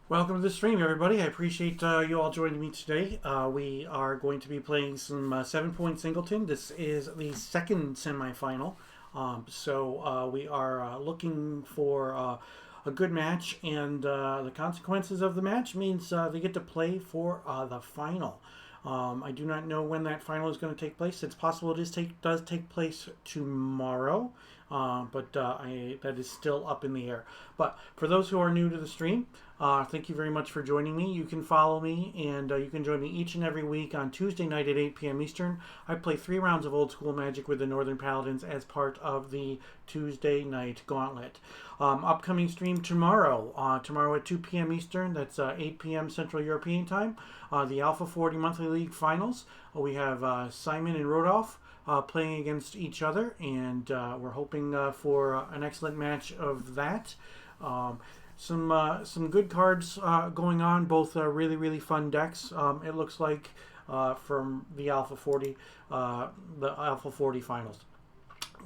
Welcome to the stream, everybody. I appreciate you all joining me today. We are going to be playing some 7-point Singleton. This is the second semifinal. So we are looking for a good match, and the consequences of the match means they get to play for the final. I do not know when that final is going to take place. It's possible does take place tomorrow, but that is still up in the air. But for those who are new to the stream, thank you very much for joining me. You can follow me, and you can join me each and every week on Tuesday night at 8 p.m. Eastern. I play 3 rounds of Old School Magic with the Northern Paladins as part of the Tuesday night gauntlet. Upcoming stream tomorrow at 2 p.m. Eastern. That's 8 p.m. Central European Time. The Alpha 40 Monthly League Finals. We have Simon and Rodolph playing against each other, and we're hoping for an excellent match of that. Some good cards going on, both really fun decks. It looks like from the Alpha 40 finals,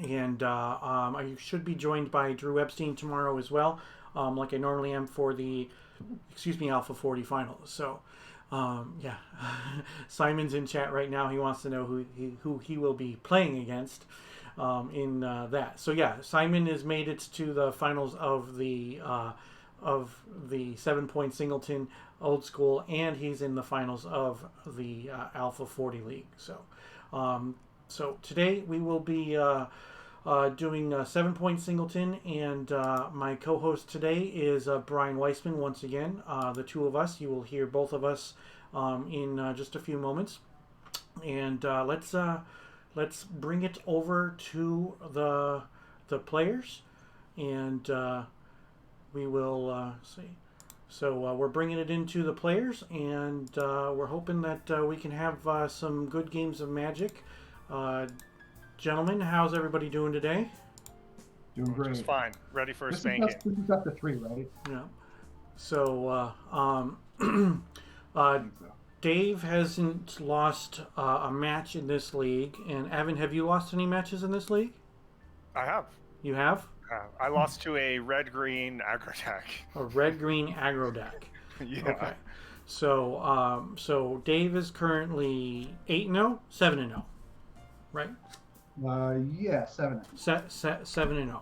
and I should be joined by Drew Epstein tomorrow as well, like I normally am for the Alpha 40 finals. So. Yeah, Simon's in chat right now. He wants to know who he will be playing against in that. So yeah, Simon has made it to the finals of the 7-point Singleton Old School, and he's in the finals of the Alpha 40 League. So today we will be doing 7-point Singleton, and my co-host today is Brian Weissman once again. The two of us, you will hear both of us in just a few moments, and let's bring it over to the players, and we will see. So we're bringing it into the players, and we're hoping that we can have some good games of Magic. Gentlemen, how's everybody doing today? Doing great. Just fine. Ready for a spanking. This is up to 3, right? Yeah. So, Dave hasn't lost a match in this league, and Evan, have you lost any matches in this league? I have. You have? I lost to a red-green aggro deck. A red-green aggro deck. Yeah. Okay. So Dave is currently 8-0, 7-0, right? Yeah, 7. 7-0.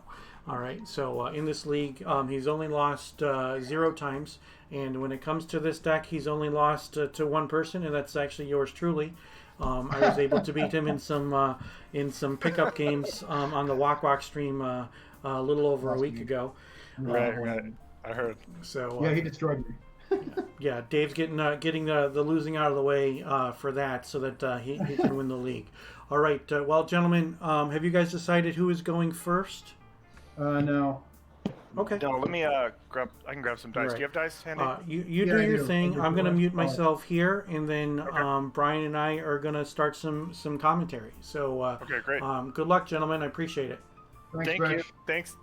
All right. So in this league, he's only lost 0 times, and when it comes to this deck, he's only lost to one person, and that's actually yours truly. I was able to beat him in some pickup games on the Walk Walk stream a little over a week ago. Right. I heard. So yeah, he destroyed me. Yeah, Dave's getting the losing out of the way for that, so that he can win the league. All right. Well, gentlemen, have you guys decided who is going first? No. Okay. No, let me grab. I can grab some dice. Right. Do you have dice handy? You Yeah, do I your do. thing. I'm gonna mute myself here, and then Okay. Brian and I are gonna start some commentary. So Okay, great. good luck, gentlemen. I appreciate it. Thanks, Thank Reg. you.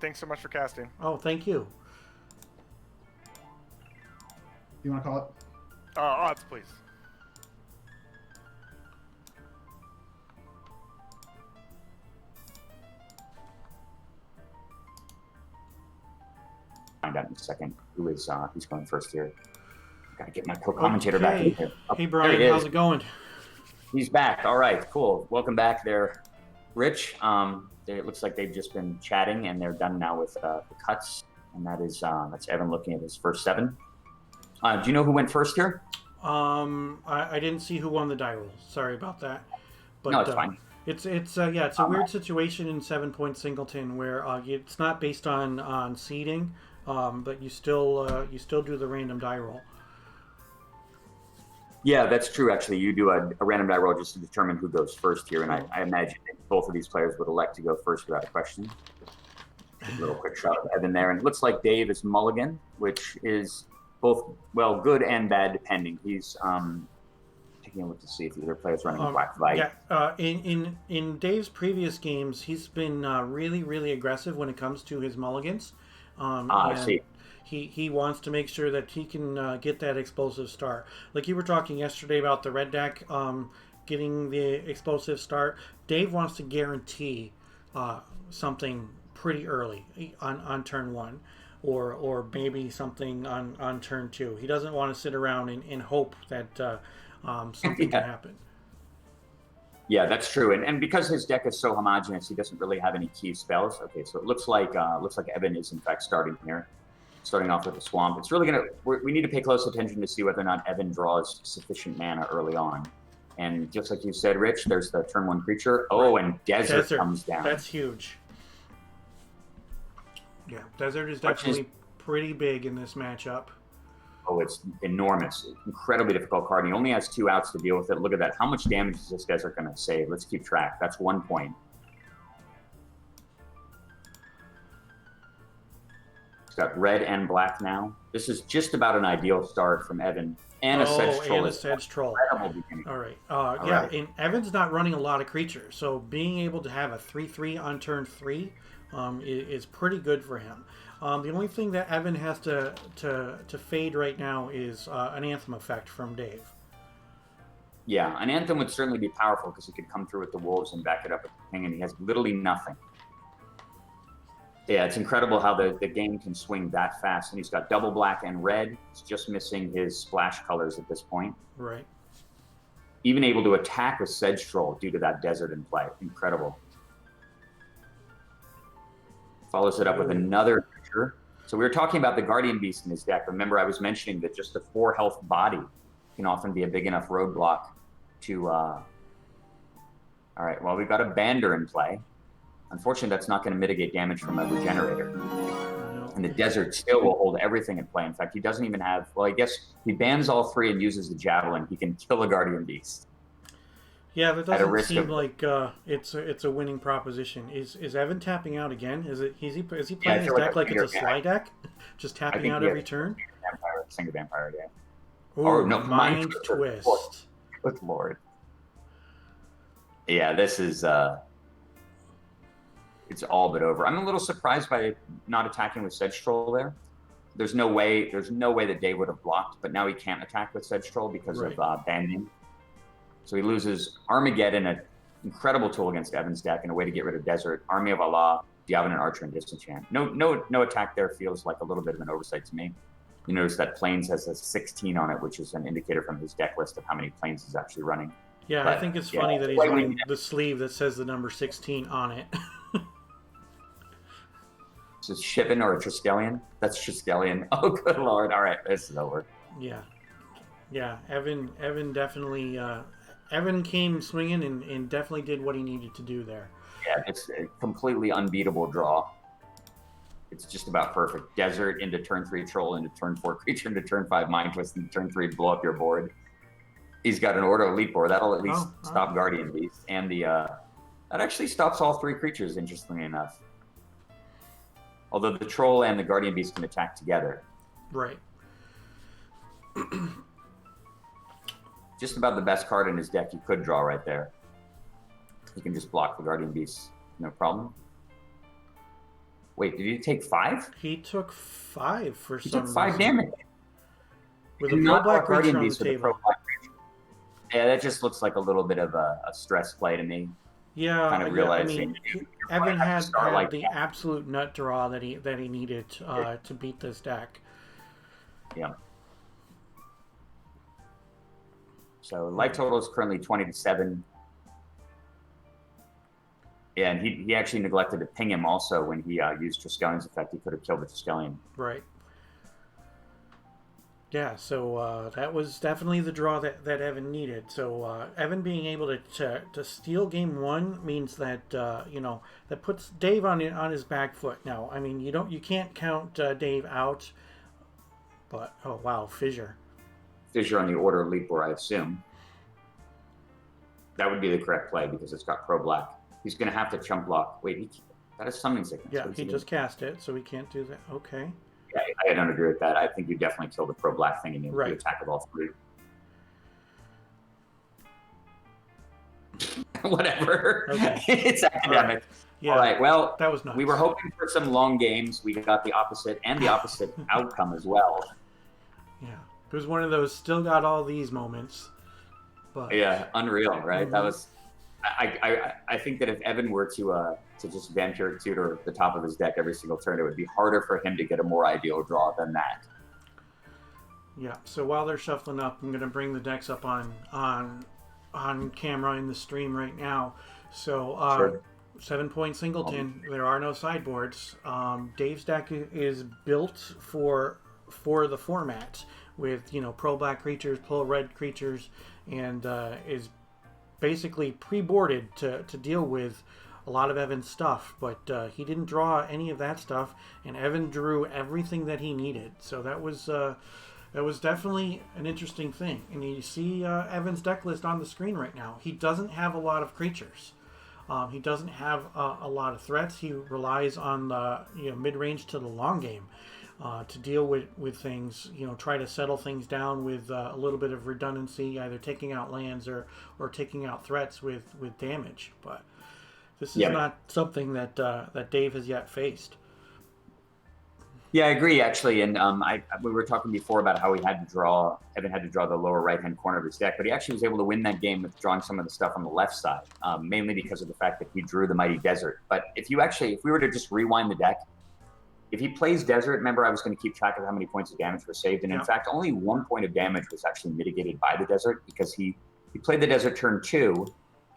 Thanks so much for casting. Oh, thank you. You want to call it? Odds, please. Find out in a second who's going first here. Gotta get my co-commentator back in here. Oh, Hey, there Brian, he is. how's it going? He's back. All right, cool. Welcome back there, Rich. It looks like they've just been chatting, and they're done now with the cuts. And that's Evan looking at his first 7. Do you know who went first here? I didn't see who won the die roll. Sorry about that. But, No, it's fine. It's a weird situation in 7-point Singleton where it's not based on seeding, but you still do the random die roll. Yeah, that's true. Actually, you do a random die roll just to determine who goes first here, and I imagine that both of these players would elect to go first without a question. A little quick shot of Evan there, and it looks like Dave is mulligan, which is both good and bad depending. He's taking a look to see if the other player's running a black light. Yeah, in Dave's previous games, he's been really aggressive when it comes to his mulligans. I see. He wants to make sure that he can get that explosive start. Like you were talking yesterday about the red deck getting the explosive start. Dave wants to guarantee something pretty early on turn 1. or maybe something on turn 2. He doesn't want to sit around and hope that something can happen. Yeah, that's true. And because his deck is so homogeneous, he doesn't really have any key spells. Okay, so it looks like Evan is in fact starting here, starting off with the swamp. It's really we need to pay close attention to see whether or not Evan draws sufficient mana early on. And just like you said, Rich, there's the turn 1 creature. Oh, and Desert comes down. That's huge. Yeah, Desert is definitely pretty big in this matchup. Oh, it's enormous. Incredibly difficult card. And he only has 2 outs to deal with it. Look at that. How much damage is this Desert going to save? Let's keep track. That's 1 point. He's got red and black now. This is just about an ideal start from Evan. And a Sedge Troll. And a Sedge Troll. All right. Right. And Evan's not running a lot of creatures, so being able to have a 3/3 on turn 3 is pretty good for him. The only thing that Evan has to fade right now is an Anthem effect from Dave. Yeah, an Anthem would certainly be powerful because he could come through with the Wolves and back it up with the King, and he has literally nothing. Yeah, it's incredible how the game can swing that fast. And he's got double black and red. He's just missing his splash colors at this point. Right. Even able to attack with Sedge Troll due to that Desert in play. Incredible. Follows it up with another creature. So we were talking about the Guardian Beast in his deck. Remember, I was mentioning that just a 4 health body can often be a big enough roadblock to... All right, well, we've got a Bander in play. Unfortunately, that's not going to mitigate damage from a Regenerator. And the Desert still will hold everything in play. In fact, he doesn't even have... Well, I guess he bans all 3 and uses the Javelin. He can kill a Guardian Beast. Yeah, that doesn't seem like it's a winning proposition. Is Evan tapping out again? Is he playing his deck like it's a slide deck? Just tapping out every turn? Single Vampire, yeah. Oh, no, Mind Twist. Good Lord. Yeah, this is... it's all but over. I'm a little surprised by not attacking with Sedge Troll there. There's no way that Dave would have blocked, but now he can't attack with Sedge Troll because of banding. So he loses Armageddon, an incredible tool against Evan's deck, and a way to get rid of Desert. Army of Allah, Diabonin Archer, and Disenchant. No attack there feels like a little bit of an oversight to me. You notice that Plains has a 16 on it, which is an indicator from his deck list of how many Plains he's actually running. Yeah, but I think it's funny that he's running the sleeve that says the number 16 on it. Is it Shivan or a Triskelion? That's Triskelion. Oh, good Lord. All right, this is over. Yeah. Evan definitely... Evan came swinging and definitely did what he needed to do there. Yeah, it's a completely unbeatable draw. It's just about perfect. Desert into turn 3 Troll, into turn 4 Creature, into turn 5 Mind Twist, into turn 3 blow up your board. He's got an Ordo Leapor. That'll at least stop Guardian Beast. And that actually stops all 3 creatures, interestingly enough. Although the Troll and the Guardian Beast can attack together. Right. Just about the best card in his deck you could draw right there. He can just block the Guardian Beast, no problem. Wait, did he take 5? He took 5 for some reason. He took 5 damage. With a pro-black creature on the table. Yeah, that just looks like a little bit of a stress play to me. Yeah, kind of realizing Evan had the absolute nut draw that he needed to beat this deck. Yeah. So life total is currently 20-7. Yeah, and he actually neglected to ping him also when he used Triskelion's effect. He could have killed the Triskelion. Right. Yeah, so that was definitely the draw that Evan needed. So Evan being able to steal game 1 means that that puts Dave on his back foot. Now, I mean, you can't count Dave out, but oh wow, Fissure. Fissure on the Order of Leapor, I assume. That would be the correct play because it's got pro black. He's going to have to chump block. Wait, that is summoning sickness. Yeah, he just cast it, so he can't do that. Okay. Yeah, I don't agree with that. I think you definitely kill the pro black thing and you attack with all 3. Whatever. Okay. It's academic. Yeah, all right. Well, that was nuts. We were hoping for some long games. We got the opposite and the opposite outcome as well. Yeah, it was one of those still got all these moments. But yeah, unreal, right? That was. I think that if Evan were to just vampiric tutor the top of his deck every single turn, it would be harder for him to get a more ideal draw than that. Yeah. So while they're shuffling up, I'm gonna bring the decks up on camera in the stream right now. So Sure. 7-point Singleton. There are no sideboards. Dave's deck is built for the format with pro black creatures, pro red creatures, and is basically pre-boarded to deal with a lot of Evan's stuff. But he didn't draw any of that stuff, and Evan drew everything that he needed. So that was definitely an interesting thing. And you see Evan's deck list on the screen right now. He doesn't have a lot of creatures. He doesn't have a lot of threats. He relies on the mid-range to the long game to deal with things. Try to settle things down with a little bit of redundancy, either taking out lands or taking out threats with damage. But this is not something that Dave has yet faced. Yeah, I agree actually, and we were talking before about how Evan had to draw the lower right-hand corner of his deck, but he actually was able to win that game with drawing some of the stuff on the left side, mainly because of the fact that he drew the Mighty Desert. But if we were to just rewind the deck, if he plays Desert, remember I was going to keep track of how many points of damage were saved, and in fact, only 1 point of damage was actually mitigated by the Desert because he played the Desert turn 2.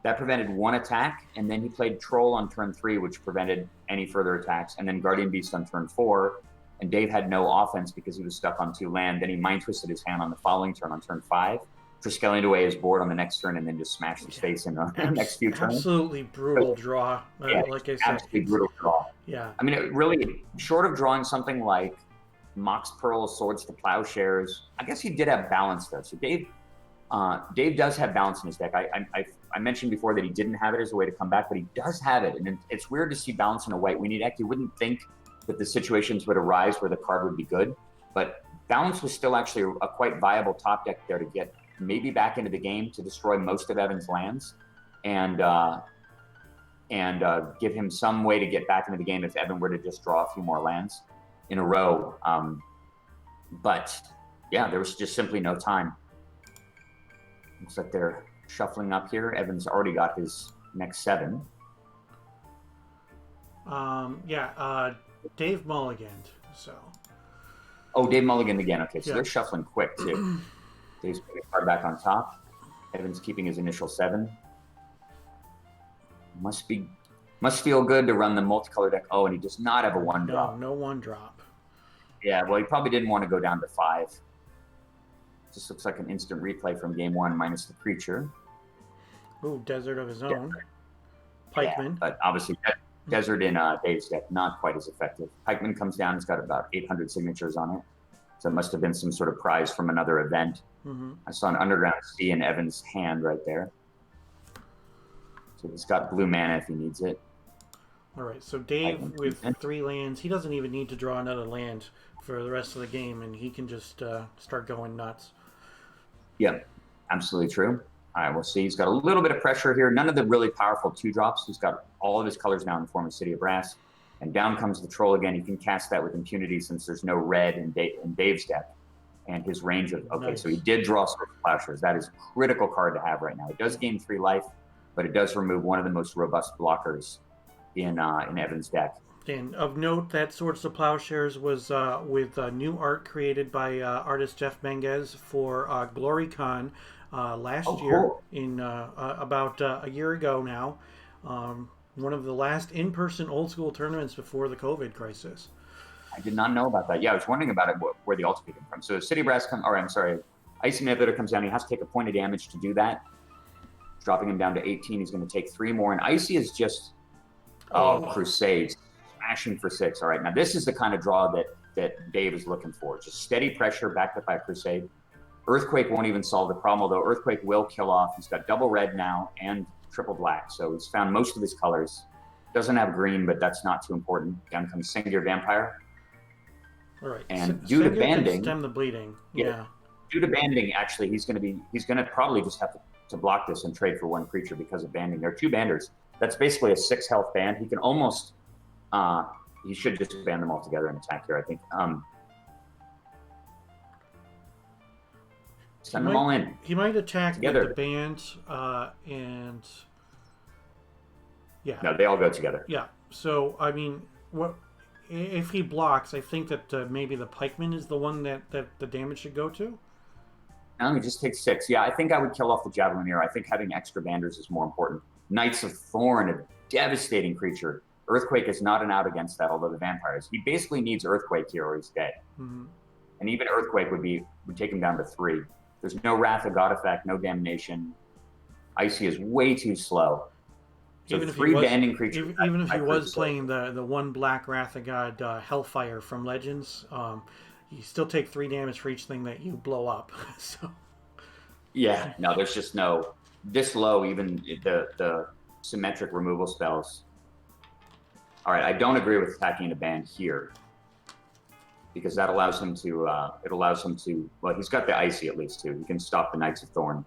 That prevented 1 attack, and then he played Troll on turn 3, which prevented any further attacks, and then Guardian Beast on turn 4. And Dave had no offense because he was stuck on 2 land. Then he mind twisted his hand on the following turn on turn 5 for scaling away his board on the next turn and then just smashed his face in the next few turns. Absolutely brutal draw. Like I said, absolutely brutal draw. Yeah. I mean, it really, short of drawing something like Mox Pearl, Swords to Plowshares, I guess he did have balance though. So Dave does have balance in his deck. I mentioned before that he didn't have it as a way to come back, but he does have it. And it's weird to see balance in a white when you wouldn't think that the situations would arise where the card would be good, but balance was still actually a quite viable top deck there to get maybe back into the game to destroy most of Evan's lands and give him some way to get back into the game if Evan were to just draw a few more lands in a row. But yeah, there was just simply no time. Looks like they're shuffling up here. Evan's already got his next 7. Dave mulliganed, so. Oh, Dave mulliganed again. Okay, so Yeah. they're shuffling quick, too. Dave's putting his card back on top. Evan's keeping his initial 7. Must feel good to run the multicolor deck. Oh, and he does not have a 1-drop. No 1-drop. Yeah, well, he probably didn't want to go down to 5. Just looks like an instant replay from game 1 minus the creature. Ooh, Desert of his own. Pikeman. Yeah, but obviously Desert in Dave's deck, not quite as effective. Pikeman comes down, it's got about 800 signatures on it. So it must have been some sort of prize from another event. Mm-hmm. I saw an Underground Sea in Evan's hand right there. So he's got blue mana if he needs it. All right, so Dave with 3 lands, he doesn't even need to draw another land for the rest of the game, and he can just start going nuts. Yeah, absolutely true. All right, we'll see. He's got a little bit of pressure here. None of the really powerful 2-drops. He's got all of his colors now in the form of City of Brass. And down comes the Troll again. He can cast that with impunity since there's no red in Dave's deck. And his range of... Okay, Nice. So he did draw Swords to Plowshares. That is a critical card to have right now. It does gain 3 life, but it does remove one of the most robust blockers in Evan's deck. And of note, that Swords to Plowshares was with new art created by artist Jeff Menges for GloryCon last year, cool. in about a year ago now. One of the last in-person old school tournaments before the COVID crisis. I did not know about that. Yeah, I was wondering about it, where the ultimate came from. So City Brass Icy Manipulator comes down. He has to take a point of damage to do that. Dropping him down to 18. He's going to take 3 more. And Icy is just, Crusade. Smashing for 6. All right, now this is the kind of draw that Dave is looking for. Just steady pressure backed up by Crusade. Earthquake won't even solve the problem, although Earthquake will kill off. He's got double red now and triple black, so he's found most of his colors. Doesn't have green, but that's not too important. Down comes Singular Vampire. All right, And due to banding, stem the bleeding. Yeah. Due to banding, actually, he's going to probably just have to block this and trade for 1 creature because of banding. There are 2 banders. That's basically a 6 health band. He can almost, he should just ban them all together and attack here, I think. Send them all in. He might attack together. with the band and Yeah. No, they all go together. Yeah. So I mean, what if he blocks? I think that maybe the pikeman is the one that the damage should go to. No, he just takes 6. Yeah, I think I would kill off the Javelineer. I think having extra banders is more important. Knights of Thorn, a devastating creature. Earthquake is not an out against that, although the vampires. He basically needs Earthquake here or he's dead. Mm-hmm. And even Earthquake would take him down to 3. There's no Wrath of God effect, no damnation. Icy is way too slow. So Even if 3 banding creatures. even if he was playing the one black Wrath of God Hellfire from Legends, you still take 3 damage for each thing that you blow up. So Yeah, no, there's just no this low. Even the symmetric removal spells. All right, I don't agree with attacking a band here because that allows him to. It allows him to. Well, he's got the icy at least too. He can stop the Knights of Thorn.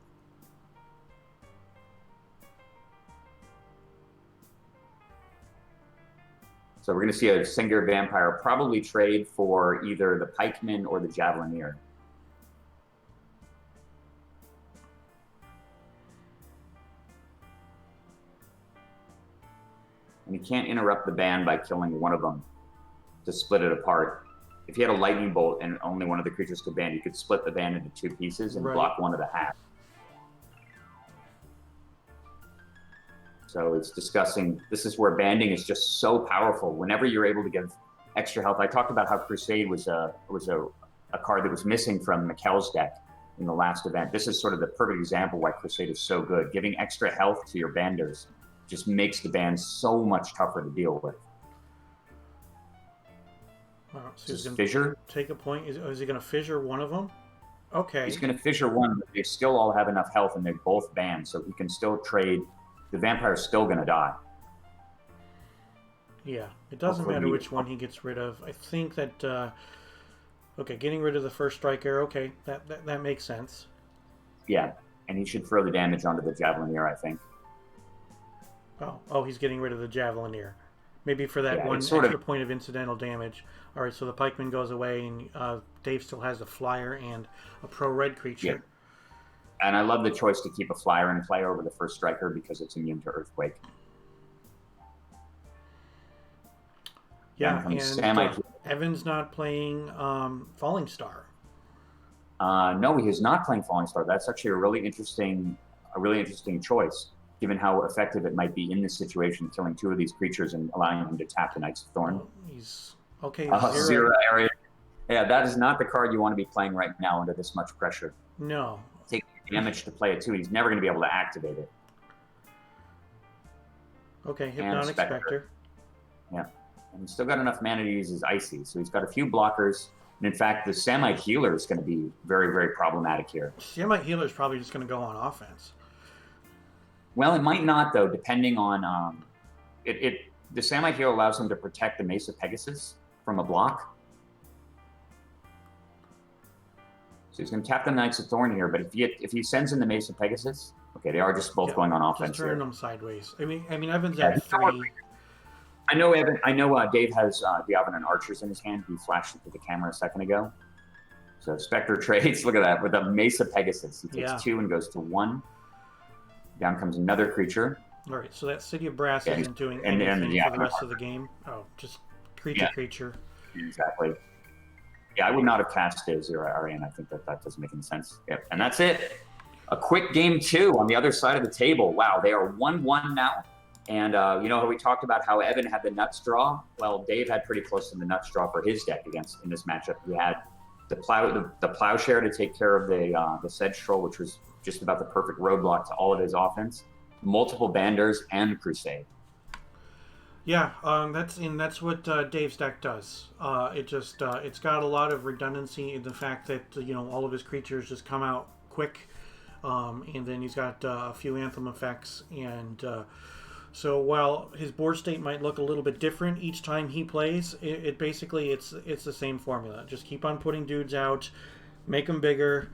So we're going to see a singular vampire probably trade for either the pikeman or the javelineer. And he can't interrupt the band by killing one of them to split it apart. If he had a lightning bolt and only one of the creatures could band, he could split the band into 2 pieces and block one of the half. So it's discussing, this is where banding is just so powerful. Whenever you're able to give extra health, I talked about how Crusade was a card that was missing from Mikkel's deck in the last event. This is sort of the perfect example why Crusade is so good. Giving extra health to your banders just makes the band so much tougher to deal with. So he's going fissure. Take a point. Is he going to fissure one of them? Okay. He's going to fissure one, but they still all have enough health and they're both banned, so he can still trade. The vampire's still going to die. Yeah, it doesn't matter which one he gets rid of. I think that, okay, getting rid of the first striker, okay, that makes sense. Yeah, and he should throw the damage onto the Javelineer, I think. Oh, he's getting rid of the Javelineer. Maybe for that one extra point of incidental damage. All right, so the pikeman goes away, and Dave still has a flyer and a pro-red creature. Yeah. And I love the choice to keep a flyer in play over the first striker because it's immune to Earthquake. Yeah, and Evan's not playing Falling Star. No, he is not playing Falling Star. That's actually a really interesting choice, given how effective it might be in this situation, killing 2 of these creatures and allowing him to tap the Knights of Thorn. He's okay. Zero area. Yeah, that is not the card you want to be playing right now under this much pressure. No. Take damage to play it too. He's never going to be able to activate it. Okay, Hypnotic Spectre. Yeah, and he's still got enough mana to use his Icy, so he's got a few blockers. And in fact, the Samite Healer is going to be very, very problematic here. Samite Healer is probably just going to go on offense. Well, it might not, though, depending on the Samite Healer allows him to protect the Mace of Pegasus from a block. So he's going to tap the Knights of Thorn here, but if he sends in the Mace of Pegasus, okay, they are just both going on offense. Just turn them sideways. I mean, Evan's at 3. I know Dave has Diavin and Archers in his hand. He flashed it to the camera a second ago. So Spectre trades. Look at that with a Mace of Pegasus. He takes 2 and goes to 1. Down comes another creature. All right, so that City of Brass isn't doing anything for the rest of the game. Oh, just creature. Exactly. Yeah, I would not have cast Zero Arian. I think that doesn't make any sense. Yep. And that's it. A quick game 2 on the other side of the table. Wow, they are 1-1 now. And you know how we talked about how Evan had the nuts draw? Well, Dave had pretty close to the nuts draw for his deck in this matchup. He had the Plowshare to take care of the Sedge Troll, which was just about the perfect roadblock to all of his offense. Multiple Banders and Crusade. Yeah, that's what Dave's deck does. It's got a lot of redundancy in the fact that all of his creatures just come out quick, and then he's got a few Anthem effects, and so while his board state might look a little bit different each time he plays, it basically it's the same formula. Just keep on putting dudes out, make them bigger,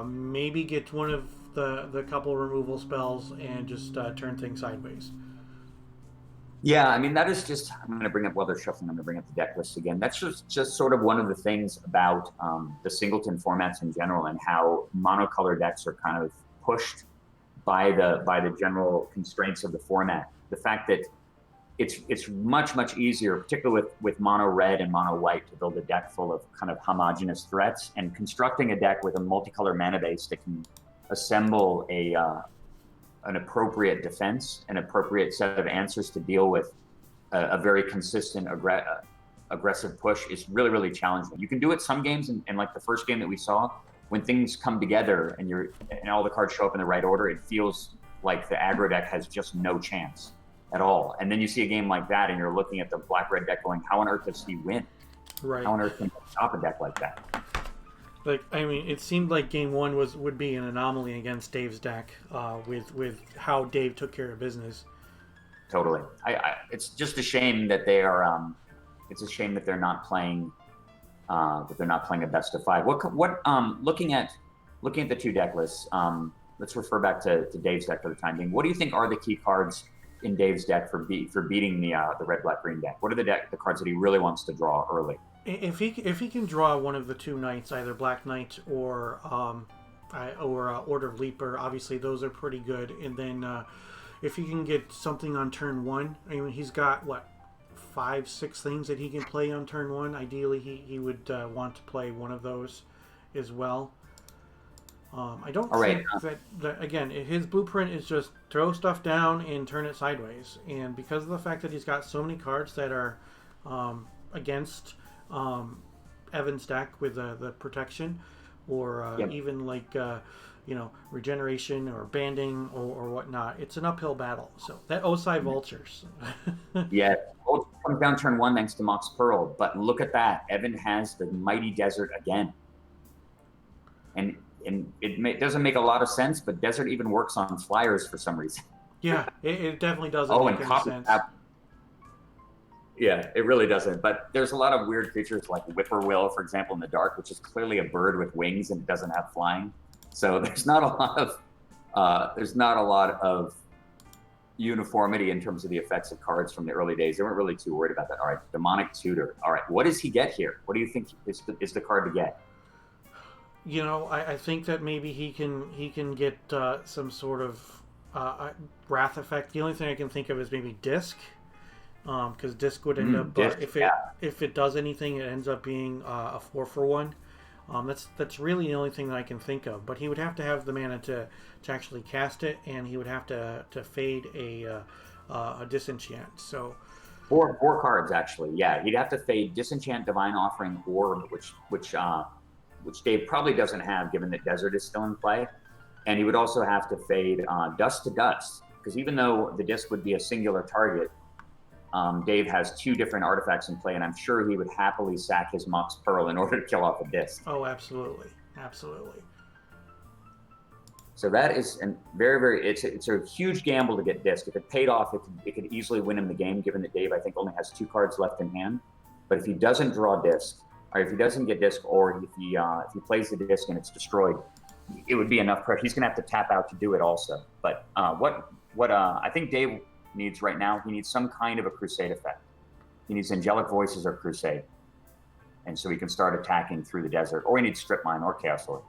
maybe get one of the couple removal spells, and just turn things sideways. Yeah, I mean, that is just, I'm going to bring up, while they're shuffling, I'm going to bring up the deck list again. That's just sort of one of the things about the Singleton formats in general, and how monocolor decks are kind of pushed by the general constraints of the format. the fact that it's much easier, particularly with mono red and mono white, to build a deck full of kind of homogeneous threats, and constructing a deck with a multicolor mana base that can assemble an appropriate defense, an appropriate set of answers to deal with a very consistent aggressive push is really challenging. You can do it some games, and like the first game that we saw, when things come together and all the cards show up in the right order, it feels like the aggro deck has just no chance at all. And then you see a game like that, and you're looking at the black-red deck going, how on earth does he win? Right. How on earth can he stop a deck like that? Like, I mean, it seemed like game one would be an anomaly against Dave's deck, with how Dave took care of business. Totally. It's just a shame that they are. It's a shame that they're not playing. That they're not playing a best of five. Looking at the two deck lists. Let's refer back to Dave's deck for the time being. What do you think are the key cards in Dave's deck for beating the red black green deck? What are the cards that he really wants to draw early? If he can draw one of the two knights, either Black Knight or Order of Leaper, obviously those are pretty good. And then if he can get something on turn one, I mean, he's got what, 5-6 things that he can play on turn one. Ideally, he would want to play one of those as well. I don't think that again, his blueprint is just throw stuff down and turn it sideways. And because of the fact that he's got so many cards that are against Evan's deck with the protection, or even like regeneration or banding or whatnot, it's an uphill battle. So that Osai Vultures. Yeah, Vulture comes down turn one thanks to Mox Pearl, but look at that. Evan has the Mighty Desert again. And it doesn't make a lot of sense, but Desert even works on flyers for some reason. Yeah, it definitely doesn't make any sense. Yeah, it really doesn't. But there's a lot of weird creatures like Whippoorwill, for example, in the dark, which is clearly a bird with wings and it doesn't have flying. So there's not a lot of uniformity in terms of the effects of cards from the early days. They weren't really too worried about that. All right, Demonic Tutor. All right, what does he get here? What do you think is the card to get? I think that maybe he can get some sort of wrath effect. The only thing I can think of is maybe Disc. Because Disc would end up if it does anything, it ends up being a 4-for-1. That's really the only thing that I can think of. But he would have to have the mana to actually cast it, and he would have to fade a disenchant. So four cards actually. Yeah, he'd have to fade Disenchant, Divine Offering, Orb, which Dave probably doesn't have, given that Desert is still in play, and he would also have to fade Dust to Dust, because even though the Disc would be a singular target. Dave has 2 different artifacts in play, and I'm sure he would happily sack his Mox Pearl in order to kill off a Disc. Oh, absolutely. So that is it's a huge gamble to get Disc. If it paid off, it could easily win him the game, given that Dave, I think, only has 2 cards left in hand. But if he doesn't draw Disc, or if he doesn't get Disc, or if he plays the Disc and it's destroyed, it would be enough pressure. He's going to have to tap out to do it also. But what I think Dave needs right now, he needs some kind of a Crusade effect. He needs Angelic Voices or Crusade, and so he can start attacking through the Desert, or he needs Strip Mine or Chaos Orb.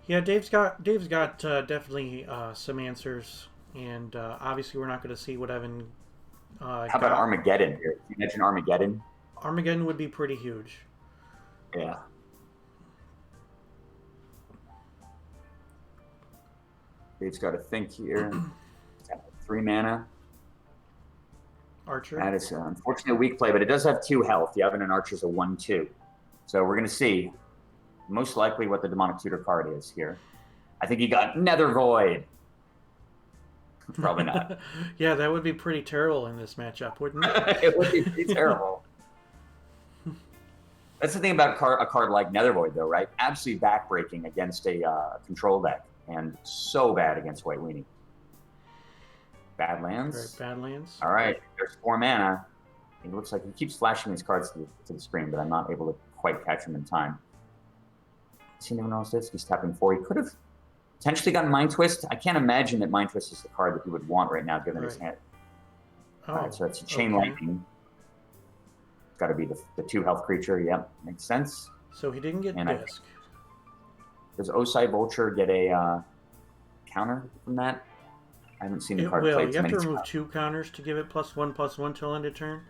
Yeah, Dave's got definitely some answers, and obviously we're not going to see what Evan. How about Armageddon here? Can you imagine Armageddon? Armageddon would be pretty huge. Yeah. Dave's got to think here. 3 mana. Archer. That is unfortunately a weak play, but it does have 2 health. The Evan and Archer's a 1/2. So we're going to see most likely what the Demonic Tutor card is here. I think he got Nether Void. Probably not. Yeah, that would be pretty terrible in this matchup, wouldn't it? It would be pretty terrible. That's the thing about a card like Nether Void, though, right? Absolutely backbreaking against a control deck, and so bad against White Weenie. Badlands. Right, Badlands. All right, there's 4 mana. It looks like he keeps flashing these cards to the screen, but I'm not able to quite catch him in time. See, no one else is. He's tapping 4. He could have potentially gotten Mind Twist. I can't imagine that Mind Twist is the card that he would want right now, given his hand. All right, so it's a Chain Lightning. It's got to be the 2 health creature. Yep, makes sense. So he didn't get Disc. Does Osai Vulture get a counter from that? I haven't seen the It card will. played You too have to many remove times. 2 counters to give it +1/+1 till end of turn.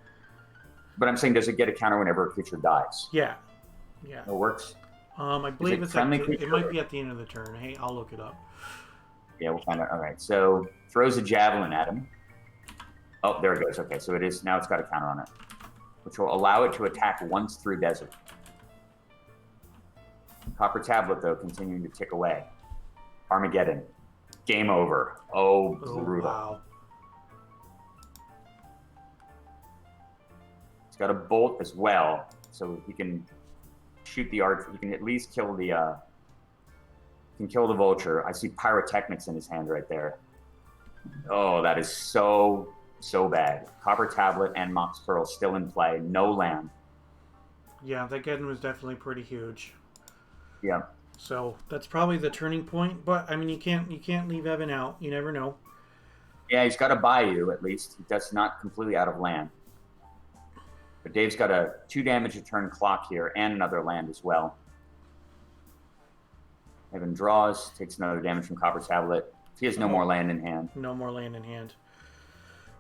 But I'm saying, does it get a counter whenever a creature dies? Yeah. Yeah. It works. I believe it it's friendly it creature? might be at the end of the turn. Hey, I'll look it up. Yeah, we'll find out. All right. So throws a javelin at him. Oh, there it goes. Okay, so it is now. It's got a counter on it, which will allow it to attack once through desert. Copper tablet, though, continuing to tick away. Armageddon. Game over. Oh, brutal. Wow. He's got a bolt as well, so he can shoot the archer. He can at least kill the vulture. I see pyrotechnics in his hand right there. Oh, that is so bad. Copper tablet and Mox Pearl still in play. No land. Yeah, that Geddon was definitely pretty huge. Yeah. So that's probably the turning point. But I mean, you can't leave Evan out. You never know. Yeah, he's got a bayou at least. That's not completely out of land. But Dave's got a 2 damage a turn clock here and another land as well. Evan draws, takes another damage from Copper Tablet. He has no more land in hand. No more land in hand.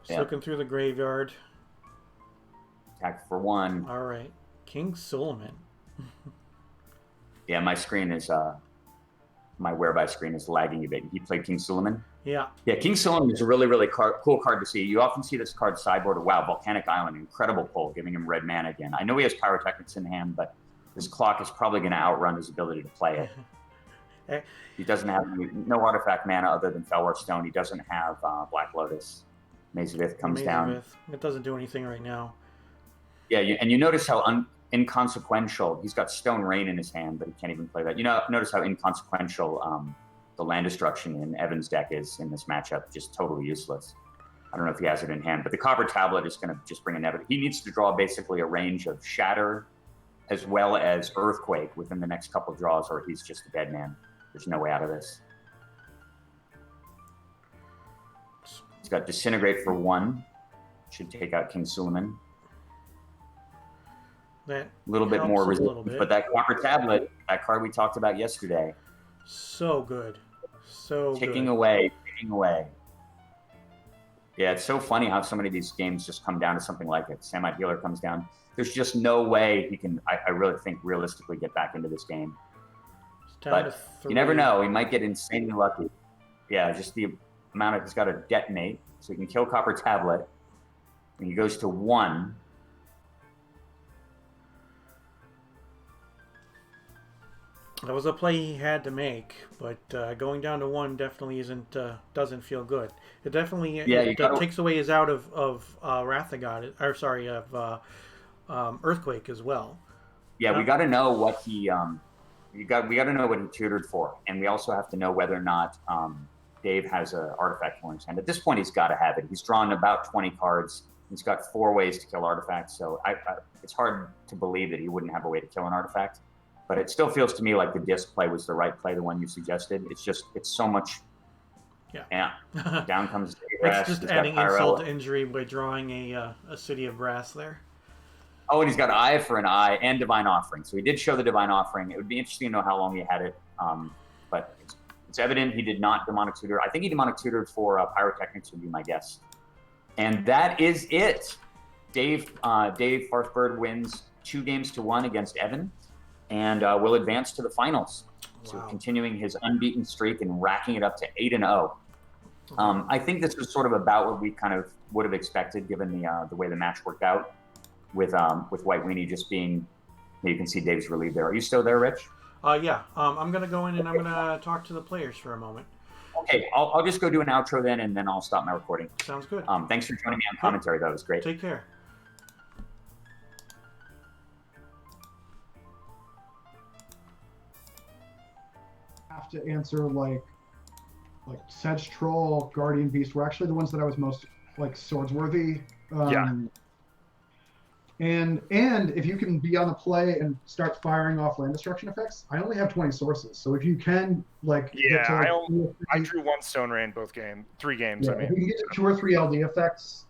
Just Yeah. looking through the graveyard. Attack for 1. All right, King Solomon. Yeah, my screen is my whereby screen is lagging a bit. He played King Suleiman. Yeah. Yeah, King Suleiman is a really cool card to see. You often see this card sideboard. Wow, Volcanic Island, incredible pull, giving him red mana again. I know he has Pyrotechnics in hand, but his clock is probably going to outrun his ability to play it. He doesn't have no artifact mana other than Felwar Stone. He doesn't have Black Lotus. Maze of Ith comes down. It doesn't do anything right now. Yeah, and you notice how inconsequential. He's got Stone Rain in his hand, but he can't even play that. You know, notice how inconsequential the land destruction in Evan's deck is in this matchup. Just totally useless. I don't know if he has it in hand, but the Copper Tablet is going to just bring an Evan. He needs to draw basically a range of Shatter as well as Earthquake within the next couple of draws, or he's just a dead man. There's no way out of this. He's got Disintegrate for 1. Should take out King Suleiman. That A little bit helps more a resistance. little bit. But that Copper Tablet, that card we talked about yesterday, So good. So ticking good. away. Yeah, it's so funny how so many of these games just come down to something like it. Samite Healer comes down. There's just no way he can, I really think, realistically get back into this game. It's down But to 3. you never know. He might get insanely lucky. Yeah, just the amount of, he's got to detonate. So he can kill Copper Tablet. And he goes to 1. That was a play he had to make, but going down to 1 definitely doesn't feel good. It definitely takes away his out of Wrath of God, or sorry, of Earthquake as well. Yeah, we got to know what he we got to know what he tutored for, and we also have to know whether or not Dave has an artifact for his hand. At this point, he's got to have it. He's drawn about 20 cards. He's got 4 ways to kill artifacts, so it's hard to believe that he wouldn't have a way to kill an artifact. But it still feels to me like the disc play was the right play, the one you suggested. It's so much. Yeah. Down comes Dave Brass. It's just He's got adding Pyro. insult to injury by drawing a City of Brass there. Oh, and he's got Eye for an Eye and Divine Offering. So he did show the Divine Offering. It would be interesting to know how long he had it. But it's evident he did not Demonic Tutor. I think he Demonic Tutored for Pyrotechnics would be my guess. And that is it. Dave Farthbird wins 2-1 against Evan. And will advance to the finals. So Wow. continuing his unbeaten streak and racking it up to 8-0. I think this was sort of about what we kind of would have expected given the way the match worked out with White Weenie just being, you can see Dave's relieved there. Are you still there, Rich? Yeah. I'm going to go in and I'm going to talk to the players for a moment. Okay, I'll just go do an outro then, and then I'll stop my recording. Sounds good. Thanks for joining me on commentary, though. It was great. Take care. Have to answer like Sedge Troll, Guardian Beast were actually the ones that I was most like swordsworthy. Yeah. And if you can be on the play and start firing off land destruction effects, I only have 20 sources. So if you can like Yeah, get to, like, I drew 1 Stone Rain 3 games. yeah, I if mean, you can get to 2 or 3 LD effects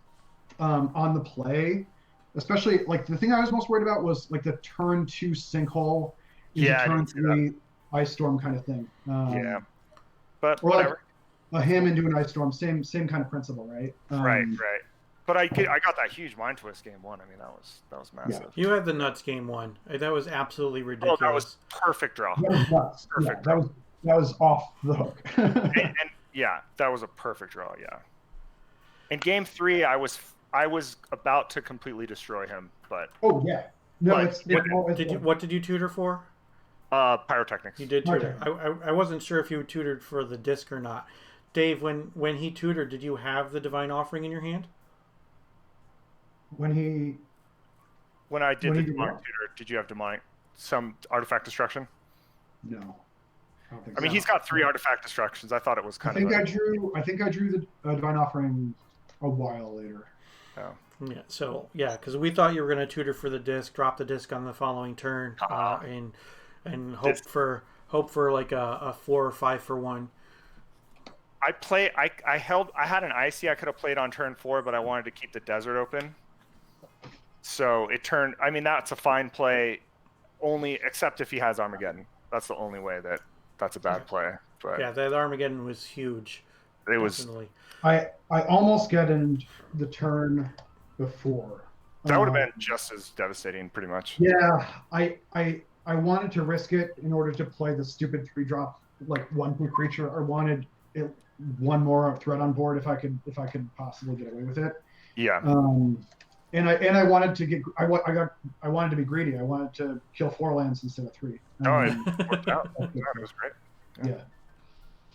on the play, especially like the thing I was most worried about was like the turn 2 Sinkhole into Yeah, I turn didn't see that. 3 Ice Storm kind of thing. yeah, but Or like, whatever. him into an ice storm, same kind of principle, right? Right. But I got that huge mind twist game 1. I mean, that was massive. You had the nuts game 1. That was absolutely ridiculous. Oh, that was perfect draw. That was nuts. Perfect Yeah, draw. that was off the hook. and yeah, that was a perfect draw. Yeah. In game 3, I was about to completely destroy him, but oh yeah, no, But what did you tutor for? pyrotechnics. You did tutor. I wasn't sure if you tutored for the disc or not. Dave, when he tutored, did you have the divine offering in your hand? When I did when the he did demonic what? tutor, did you have some artifact destruction? No, I don't think I mean, so. he's got 3 artifact destructions. I thought it was I kind think of. I drew the divine offering a while later. Oh. Yeah. So yeah, because we thought you were going to tutor for the disc, drop the disc on the following turn, and hope for like a 4 or 5 for 1. I had an icy I could have played on turn 4, but I wanted to keep the desert open. So it turned. I mean, that's a fine play, only except if he has Armageddon. That's the only way that's a bad play. But Yeah, that Armageddon was huge. it was. Definitely. I almost get in the turn before. That would have been just as devastating, pretty much. Yeah, I wanted to risk it in order to play the stupid 3-drop like 1 per creature. I wanted it, 1 more threat on board if I could possibly get away with it. Yeah. And I wanted to get I wanted to be greedy. I wanted to kill 4 lands instead of 3. No, it worked out. Yeah, it was great. Yeah.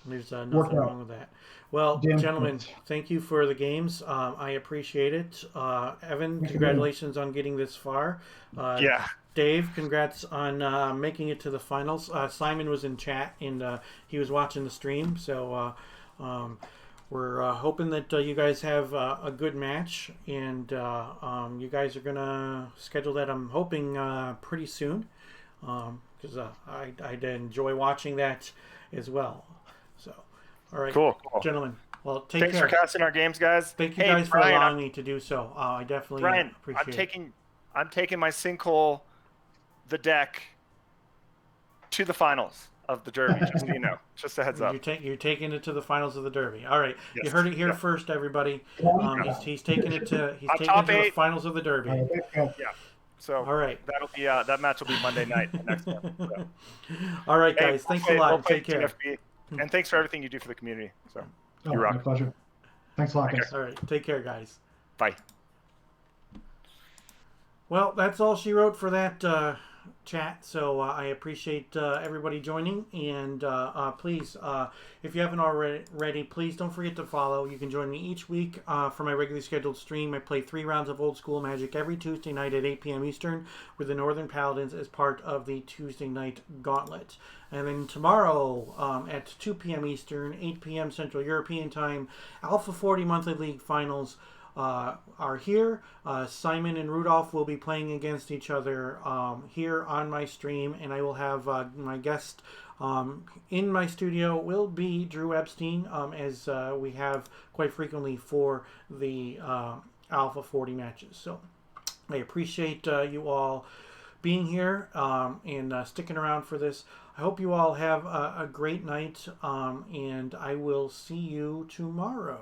There's Worked nothing out. wrong with that. Well, Damn gentlemen, close. thank you for the games. I appreciate it. Evan, congratulations on getting this far. Yeah. Dave, congrats on making it to the finals. Simon was in chat and he was watching the stream, so we're hoping that you guys have a good match, and you guys are gonna schedule that. I'm hoping pretty soon, because I'd enjoy watching that as well. So, all right, Cool. gentlemen. Well, Thanks care. for casting our games, guys. Thank you Hey, guys for Brian, allowing me to do so. I definitely Brian, appreciate it. I'm taking my sinkhole, the deck, to the finals of the Derby. Just so you know, just a heads up. You're taking it to the finals of the Derby. All right, Yes. you heard it here Yeah. first, everybody. He's taking it to top the 8. finals of the Derby. Yeah. So All right. that'll be that match will be Monday night next month. So. All right, Hey, guys. Thanks a lot. we'll play Take care. TFB, and thanks for everything you do for the community. So Oh, you my rock. pleasure. Thanks a lot, Okay. guys. All right. Take care, guys. Bye. Well, that's all she wrote for that chat. So I appreciate everybody joining. And please, if you haven't already, please don't forget to follow. You can join me each week for my regularly scheduled stream. I play 3 rounds of Old School Magic every Tuesday night at 8 p.m. Eastern with the Northern Paladins as part of the Tuesday Night Gauntlet. And then tomorrow at 2 p.m. Eastern, 8 p.m. Central European Time, Alpha 40 Monthly League Finals are here. Simon and Rudolph will be playing against each other here on my stream, and I will have my guest in my studio will be Drew Epstein, as we have quite frequently for the Alpha 40 matches. So I appreciate you all being here and sticking around for this. I hope you all have a great night, and I will see you tomorrow.